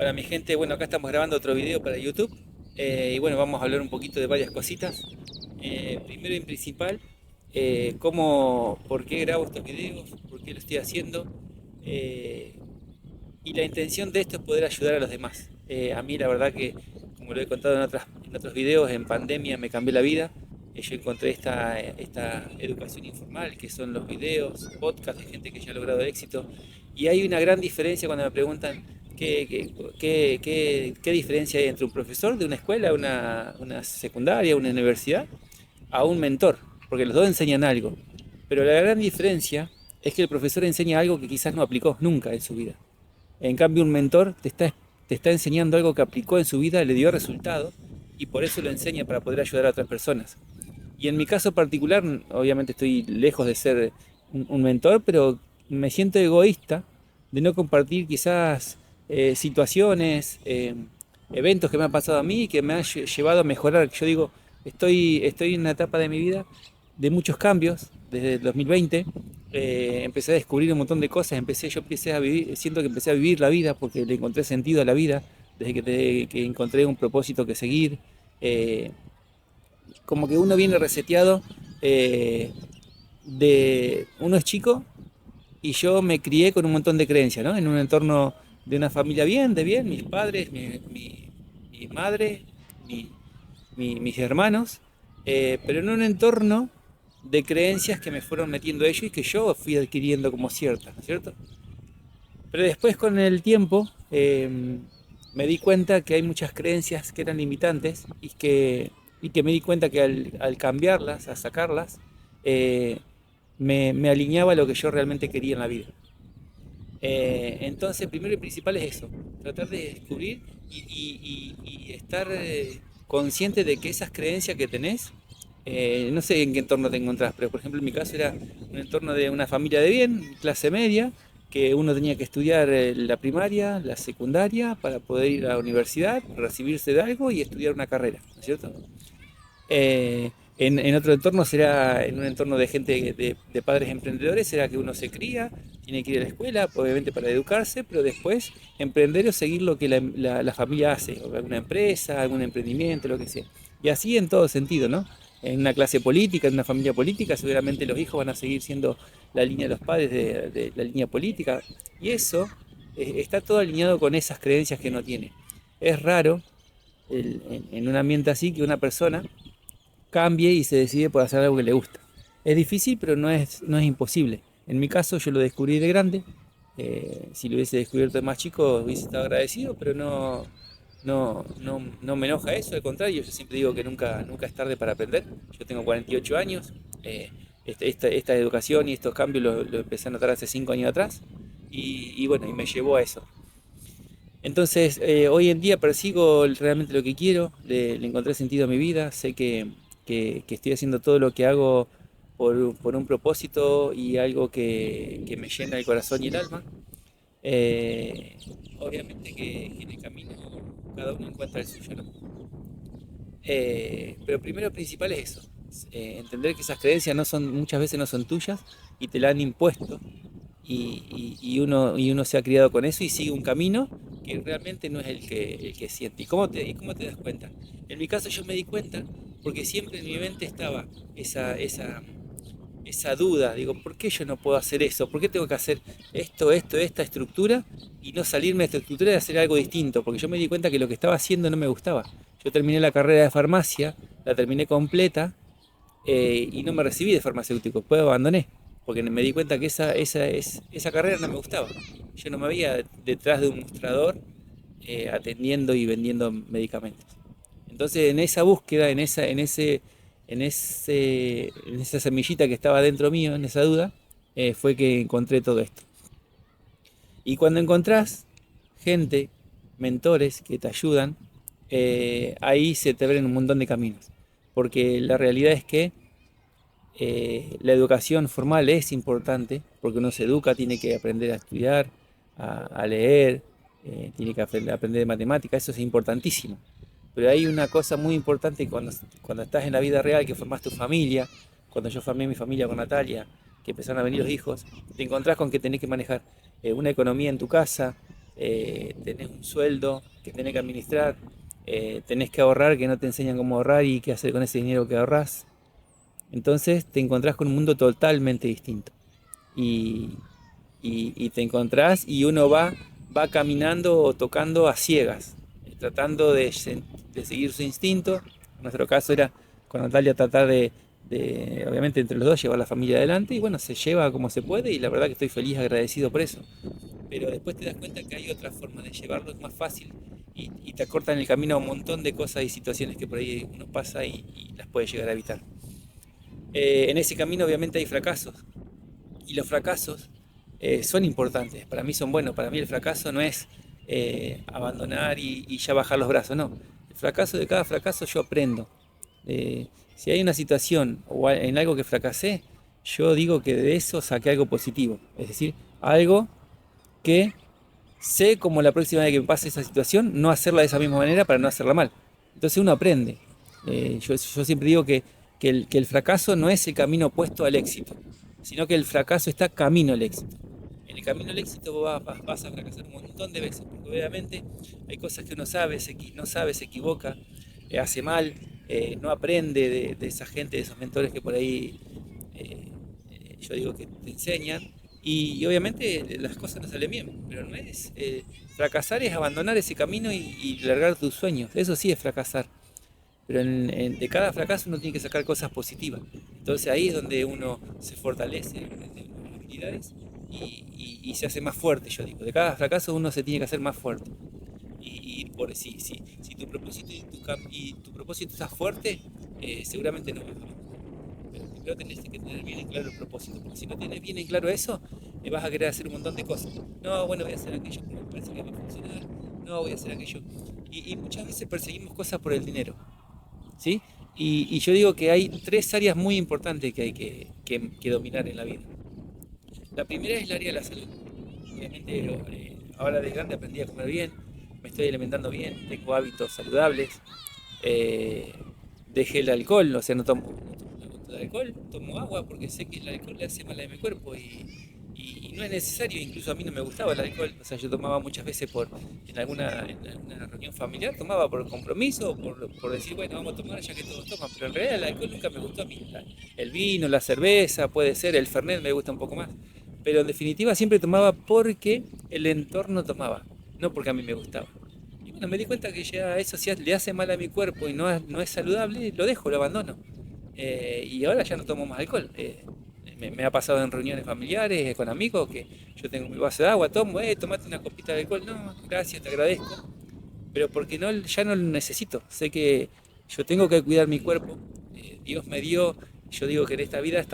Para mi gente, bueno, acá estamos grabando otro video para YouTube. Y bueno, vamos a hablar un poquito de varias cositas. Primero y principal, por qué grabo estos videos, por qué lo estoy haciendo. eh, y la intención de esto es poder ayudar a los demás. A mí la verdad que, como lo he contado en otros videos, en pandemia me cambió la vida. Yo encontré esta educación informal, que son los videos, podcasts de gente que ya ha logrado éxito. Y hay una gran diferencia cuando me preguntan qué diferencia hay entre un profesor de una escuela, una secundaria, una universidad, a un mentor, porque los dos enseñan algo. Pero la gran diferencia es que el profesor enseña algo que quizás no aplicó nunca en su vida. En cambio, un mentor te está enseñando algo que aplicó en su vida, le dio resultado y por eso lo enseña para poder ayudar a otras personas. Y en mi caso particular, obviamente estoy lejos de ser un mentor, pero me siento egoísta de no compartir quizás situaciones, eventos que me han pasado a mí y que me han llevado a mejorar. Yo digo, estoy en una etapa de mi vida de muchos cambios desde el 2020. Empecé a descubrir un montón de cosas, yo empecé a vivir, siento que empecé a vivir la vida porque le encontré sentido a la vida, que encontré un propósito que seguir. Eh, Como que uno viene reseteado, eh, uno es chico y yo me crié con un montón de creencias, ¿no? En un entorno de una familia bien, de bien, mis padres, mi madre, mi- mis hermanos, pero en un entorno de creencias que me fueron metiendo ellos y que yo fui adquiriendo como ciertas, ¿no es cierto? Pero después con el tiempo me di cuenta que hay muchas creencias que eran limitantes y que me di cuenta que al cambiarlas, a sacarlas, eh, me alineaba a lo que yo realmente quería en la vida. Entonces, primero y principal es eso, tratar de descubrir y estar consciente de que esas creencias que tenés, no sé en qué entorno te encontrás, pero por ejemplo en mi caso era un entorno de una familia de bien, clase media, que uno tenía que estudiar la primaria, la secundaria, para poder ir a la universidad, recibirse de algo y estudiar una carrera, ¿no es cierto? En otro entorno será, en un entorno de gente, de padres emprendedores, será que uno se cría, tiene que ir a la escuela, obviamente para educarse, pero después emprender o seguir lo que la familia hace, o alguna empresa, algún emprendimiento, lo que sea. Y así en todo sentido, ¿no? En una clase política, en una familia política, seguramente los hijos van a seguir siendo la línea de los padres de la línea política. Y eso está todo alineado con esas creencias que uno tiene. Es raro en un ambiente así que una persona cambie y se decide por hacer algo que le gusta. Es difícil, pero no es imposible. En mi caso, yo lo descubrí de grande. Si lo hubiese descubierto de más chico, hubiese estado agradecido, pero no me enoja eso. Al contrario, yo siempre digo que nunca es tarde para aprender. Yo tengo 48 años. Esta educación y estos cambios lo empecé a notar hace 5 años atrás. Y bueno, y me llevó a eso. Entonces, hoy en día persigo realmente lo que quiero, le encontré sentido a mi vida, sé que estoy haciendo todo lo que hago por un propósito y algo que me llena el corazón y el alma. Eh, Obviamente que en el camino cada uno encuentra el suyo, ¿no? Pero primero principal es eso, entender que esas creencias muchas veces no son tuyas y te la han impuesto y uno se ha criado con eso y sigue un camino que realmente no es el que siente. ¿Y cómo te das cuenta? En mi caso yo me di cuenta porque siempre en mi mente estaba esa duda, digo, ¿por qué yo no puedo hacer eso? ¿Por qué tengo que hacer esta estructura y no salirme de esta estructura y hacer algo distinto? Porque yo me di cuenta que lo que estaba haciendo no me gustaba. Yo terminé la carrera de farmacia, la terminé completa y no me recibí de farmacéutico, después abandoné, porque me di cuenta que esa carrera no me gustaba. Yo no me veía detrás de un mostrador atendiendo y vendiendo medicamentos. Entonces en esa búsqueda, en esa semillita que estaba dentro mío, en esa duda, fue que encontré todo esto. Y cuando encontrás gente, mentores que te ayudan, ahí se te abren un montón de caminos. Porque la realidad es que la educación formal es importante, porque uno se educa, tiene que aprender a estudiar, a leer, tiene que aprender matemáticas, eso es importantísimo. Pero hay una cosa muy importante cuando estás en la vida real, que formás tu familia, cuando yo formé mi familia con Natalia, que empezaron a venir los hijos, te encontrás con que tenés que manejar una economía en tu casa, tenés un sueldo que tenés que administrar, tenés que ahorrar, que no te enseñan cómo ahorrar y qué hacer con ese dinero que ahorrás. Entonces te encontrás con un mundo totalmente distinto. Y, y te encontrás y uno va caminando o tocando a ciegas, tratando de seguir su instinto. En nuestro caso era con Natalia tratar obviamente entre los dos, llevar la familia adelante y bueno, se lleva como se puede y la verdad que estoy feliz, agradecido por eso. Pero después te das cuenta que hay otra forma de llevarlo, es más fácil y te acortan el camino a un montón de cosas y situaciones que por ahí uno pasa y las puede llegar a evitar. En ese camino obviamente hay fracasos y los fracasos son importantes, para mí son buenos, para mí el fracaso no es abandonar y ya bajar los brazos, no. El fracaso, de cada fracaso yo aprendo. Si hay una situación o en algo que fracasé, yo digo que de eso saqué algo positivo, es decir, algo que sé como la próxima vez que me pase esa situación, no hacerla de esa misma manera para no hacerla mal. Entonces uno aprende. Yo siempre digo que el fracaso no es el camino opuesto al éxito, sino que el fracaso está camino al éxito. En el camino al éxito vas a fracasar un montón de veces, porque obviamente hay cosas que uno sabe, no sabe, se equivoca, hace mal, no aprende de esa gente, de esos mentores que por ahí yo digo que te enseñan, y obviamente las cosas no salen bien, pero no es... fracasar es abandonar ese camino y largar tus sueños, eso sí es fracasar. Pero de cada fracaso uno tiene que sacar cosas positivas. Entonces ahí es donde uno se fortalece de las habilidades y se hace más fuerte, yo digo. De cada fracaso uno se tiene que hacer más fuerte. Si tu propósito y tu propósito está fuerte, seguramente no vas a ver. Pero primero tenés que tener bien en claro el propósito, porque si no tienes bien en claro eso, vas a querer hacer un montón de cosas. No, bueno, voy a hacer aquello porque me parece que va a funcionar. No, voy a hacer aquello. Y muchas veces perseguimos cosas por el dinero. ¿Sí? Y yo digo que hay tres áreas muy importantes que hay que dominar en la vida. La primera es el área de la salud. Obviamente ahora de grande aprendí a comer bien, me estoy alimentando bien, tengo hábitos saludables, eh, dejé el alcohol, o sea, no tomo alcohol, tomo agua porque sé que el alcohol le hace mal a mi cuerpo y no es necesario, incluso a mí no me gustaba el alcohol, o sea, yo tomaba muchas veces en alguna reunión familiar, tomaba por compromiso, por decir, bueno, vamos a tomar ya que todos toman, pero en realidad el alcohol nunca me gustó a mí. El vino, la cerveza, puede ser, el fernet me gusta un poco más, pero en definitiva siempre tomaba porque el entorno tomaba, no porque a mí me gustaba. Y bueno, me di cuenta que ya eso si le hace mal a mi cuerpo y no es saludable, lo dejo, lo abandono. Y ahora ya no tomo más alcohol. Me ha pasado en reuniones familiares, con amigos, que yo tengo mi vaso de agua, tomo, tomate una copita de alcohol. No, gracias, te agradezco. Pero porque no, ya no lo necesito. Sé que yo tengo que cuidar mi cuerpo. Dios me dio, yo digo que en esta vida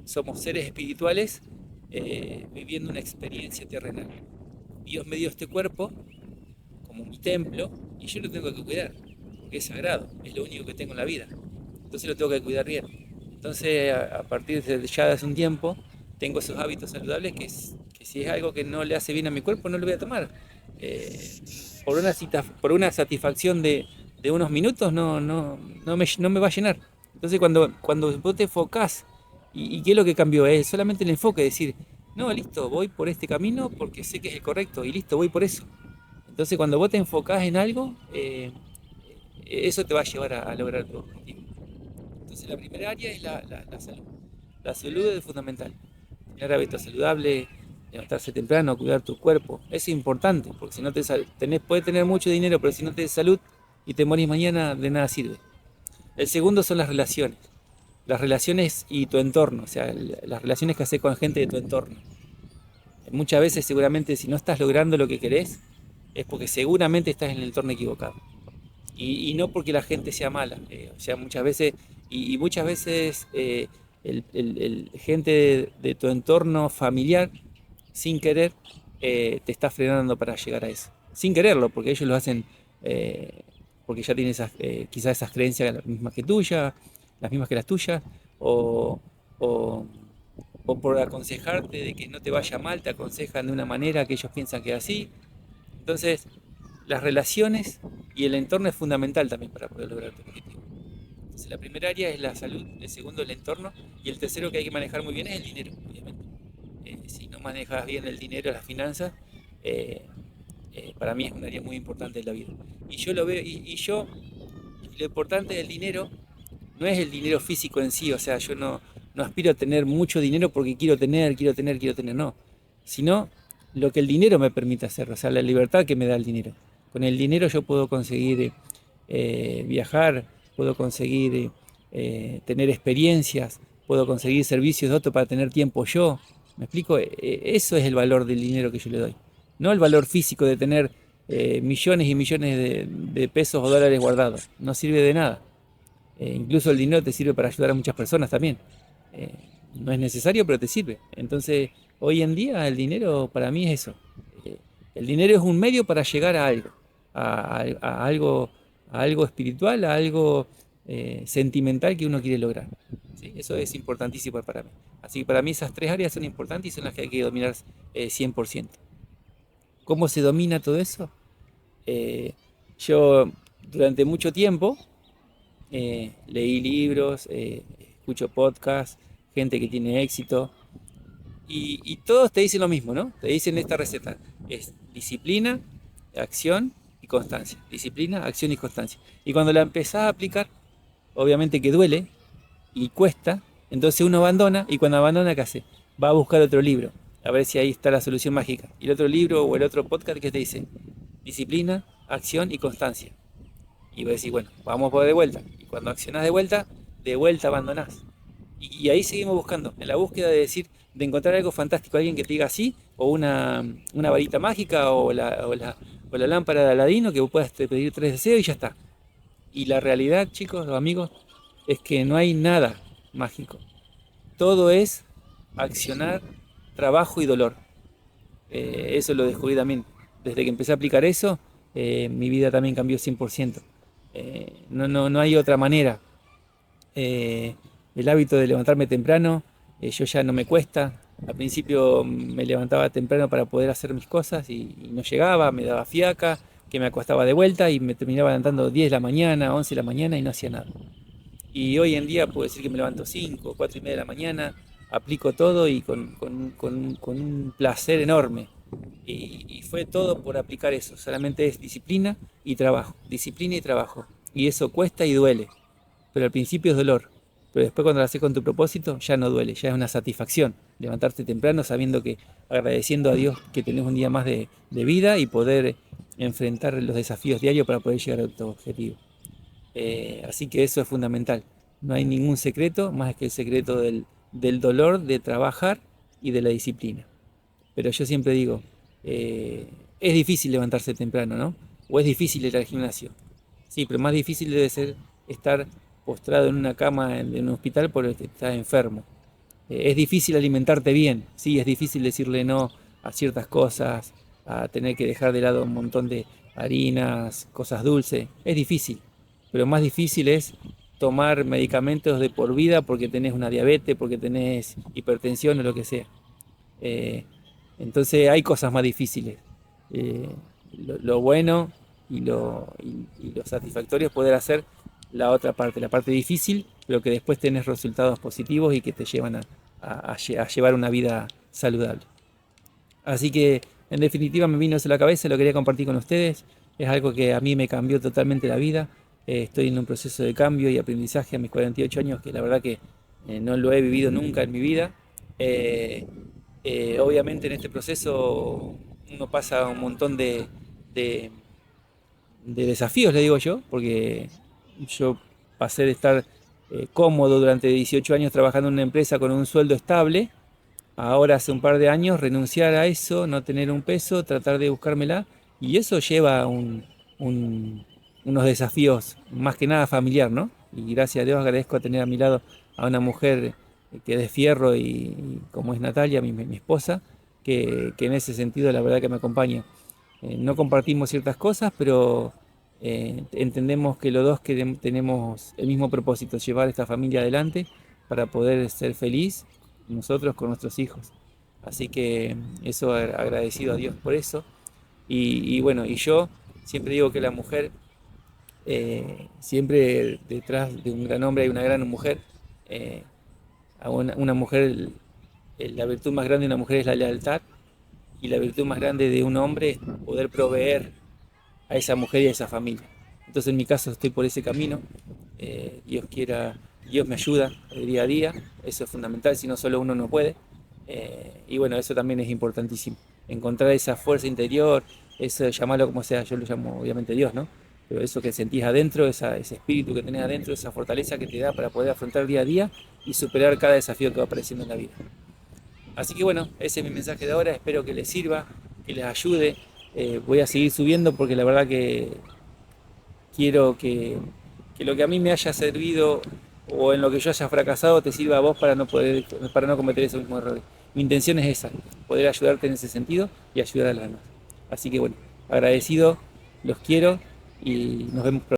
somos seres espirituales viviendo una experiencia terrenal. Dios me dio este cuerpo como mi templo y yo lo tengo que cuidar, porque es sagrado, es lo único que tengo en la vida. Entonces lo tengo que cuidar bien. Entonces a partir de ya de hace un tiempo tengo esos hábitos saludables que si es algo que no le hace bien a mi cuerpo no lo voy a tomar. Por una satisfacción de unos minutos no me va a llenar. Entonces cuando vos te enfocás, ¿y qué es lo que cambió? Es solamente el enfoque, decir, no, listo, voy por este camino porque sé que es el correcto y listo, voy por eso. Entonces cuando vos te enfocás en algo, eso te va a llevar a lograr tu objetivo. Entonces la primera área es la salud. La salud es fundamental. Tener hábitos saludables, levantarse temprano, cuidar tu cuerpo. Es importante, porque si no puedes tener mucho dinero, pero si no tienes salud y te morís mañana, de nada sirve. El segundo son las relaciones. Las relaciones y tu entorno, o sea, las relaciones que haces con gente de tu entorno. Muchas veces seguramente si no estás logrando lo que querés, es porque seguramente estás en el entorno equivocado. Y no porque la gente sea mala, o sea, muchas veces, muchas veces el gente de tu entorno familiar, sin querer, te está frenando para llegar a eso. Sin quererlo, porque ellos lo hacen porque ya tienen quizás esas creencias las mismas que tuyas, las mismas que las tuyas, o, o, o por aconsejarte de que no te vaya mal, te aconsejan de una manera que ellos piensan que es así. Entonces, las relaciones y el entorno es fundamental también para poder lograr tu objetivo. Entonces, la primera área es la salud, el segundo el entorno y el tercero que hay que manejar muy bien es el dinero, obviamente. Si no manejas bien el dinero, las finanzas, eh, para mí es un área muy importante de la vida. Y yo lo veo, lo importante del dinero no es el dinero físico en sí, o sea, yo no aspiro a tener mucho dinero porque quiero tener, no, sino lo que el dinero me permite hacer, o sea, la libertad que me da el dinero. Con el dinero yo puedo conseguir viajar, puedo conseguir tener experiencias, puedo conseguir servicios de otro para tener tiempo yo. ¿Me explico? Eso es el valor del dinero que yo le doy. No el valor físico de tener millones y millones de pesos o dólares guardados. No sirve de nada. Incluso el dinero te sirve para ayudar a muchas personas también. Eh, no es necesario, pero te sirve. Entonces, hoy en día el dinero para mí es eso. Eh, el dinero es un medio para llegar a algo, a algo, a algo espiritual, a algo sentimental que uno quiere lograr. ¿Sí? Eso es importantísimo para mí. Así que para mí esas tres áreas son importantes y son las que hay que dominar 100%. ¿Cómo se domina todo eso? Eh, yo durante mucho tiempo leí libros, escucho podcasts, gente que tiene éxito y todos te dicen lo mismo, ¿no? Te dicen esta receta, es disciplina, acción y constancia. Disciplina, acción y constancia. Y cuando la empezás a aplicar, obviamente que duele y cuesta, entonces uno abandona y cuando abandona, ¿qué hace? Va a buscar otro libro, a ver si ahí está la solución mágica. Y el otro libro o el otro podcast que te dice, disciplina, acción y constancia. Y vos decís, bueno, vamos por de vuelta. Y cuando accionás de vuelta abandonás. Y ahí seguimos buscando, en la búsqueda de decir, de encontrar algo fantástico, alguien que te diga así, o una varita mágica, o la lámpara de Aladino, que vos puedas pedir 3 deseos y ya está. Y la realidad, chicos, amigos, es que no hay nada mágico. Todo es accionar, trabajo y dolor. Eso lo descubrí también. Desde que empecé a aplicar eso, mi vida también cambió 100%. No hay otra manera. El hábito de levantarme temprano, yo ya no me cuesta. Al principio me levantaba temprano para poder hacer mis cosas y no llegaba, me daba fiaca, que me acostaba de vuelta y me terminaba levantando 10 de la mañana, 11 de la mañana y no hacía nada. Y hoy en día puedo decir que me levanto 5, 4 y media de la mañana, aplico todo y con un placer enorme. Y fue todo por aplicar eso, solamente es disciplina y trabajo, disciplina y trabajo. Y eso cuesta y duele, pero al principio es dolor. Pero después cuando lo haces con tu propósito ya no duele, ya es una satisfacción. Levantarte temprano sabiendo que, agradeciendo a Dios que tenés un día más de vida y poder enfrentar los desafíos diarios para poder llegar a tu objetivo. Así que eso es fundamental. No hay ningún secreto más que el secreto del dolor de trabajar y de la disciplina. Pero yo siempre digo, es difícil levantarse temprano, ¿no? O es difícil ir al gimnasio. Sí, pero más difícil debe ser estar postrado en una cama en un hospital porque estás enfermo. Es difícil alimentarte bien, sí, es difícil decirle no a ciertas cosas, a tener que dejar de lado un montón de harinas, cosas dulces. Es difícil, pero más difícil es tomar medicamentos de por vida porque tenés una diabetes, porque tenés hipertensión o lo que sea. Eh, entonces hay cosas más difíciles. Eh, lo bueno y lo satisfactorio es poder hacer la parte difícil, pero que después tenés resultados positivos y que te llevan a llevar una vida saludable. Así que en definitiva me vino eso a la cabeza, lo quería compartir con ustedes. Es algo que a mí me cambió totalmente la vida. Estoy en un proceso de cambio y aprendizaje a mis 48 años que la verdad que no lo he vivido nunca en mi vida. Eh, Obviamente en este proceso uno pasa un montón de, de desafíos, le digo yo, porque yo pasé de estar cómodo durante 18 años trabajando en una empresa con un sueldo estable, ahora hace un par de años renunciar a eso, no tener un peso, tratar de buscármela, y eso lleva unos desafíos más que nada familiar, ¿no? Y gracias a Dios agradezco tener a mi lado a una mujer que es de fierro y como es Natalia, mi esposa, que en ese sentido la verdad que me acompaña. No compartimos ciertas cosas, pero entendemos que los dos tenemos el mismo propósito, llevar esta familia adelante para poder ser feliz nosotros con nuestros hijos. Así que eso agradecido a Dios por eso. Y bueno, y yo siempre digo que la mujer, siempre detrás de un gran hombre hay una gran mujer. A una mujer, la virtud más grande de una mujer es la lealtad y la virtud más grande de un hombre es poder proveer a esa mujer y a esa familia. Entonces en mi caso estoy por ese camino, Dios quiera, Dios me ayuda día a día, eso es fundamental, si no solo uno no puede. Y bueno, eso también es importantísimo, encontrar esa fuerza interior, eso llamarlo como sea, yo lo llamo obviamente Dios, ¿no? Pero eso que sentís adentro, ese espíritu que tenés adentro, esa fortaleza que te da para poder afrontar día a día y superar cada desafío que va apareciendo en la vida. Así que bueno, ese es mi mensaje de ahora, espero que les sirva, que les ayude. Voy a seguir subiendo porque la verdad que quiero que lo que a mí me haya servido o en lo que yo haya fracasado te sirva a vos para no cometer esos mismos errores. Mi intención es esa, poder ayudarte en ese sentido y ayudar a los demás. Así que bueno, agradecido, los quiero y nos vemos pronto.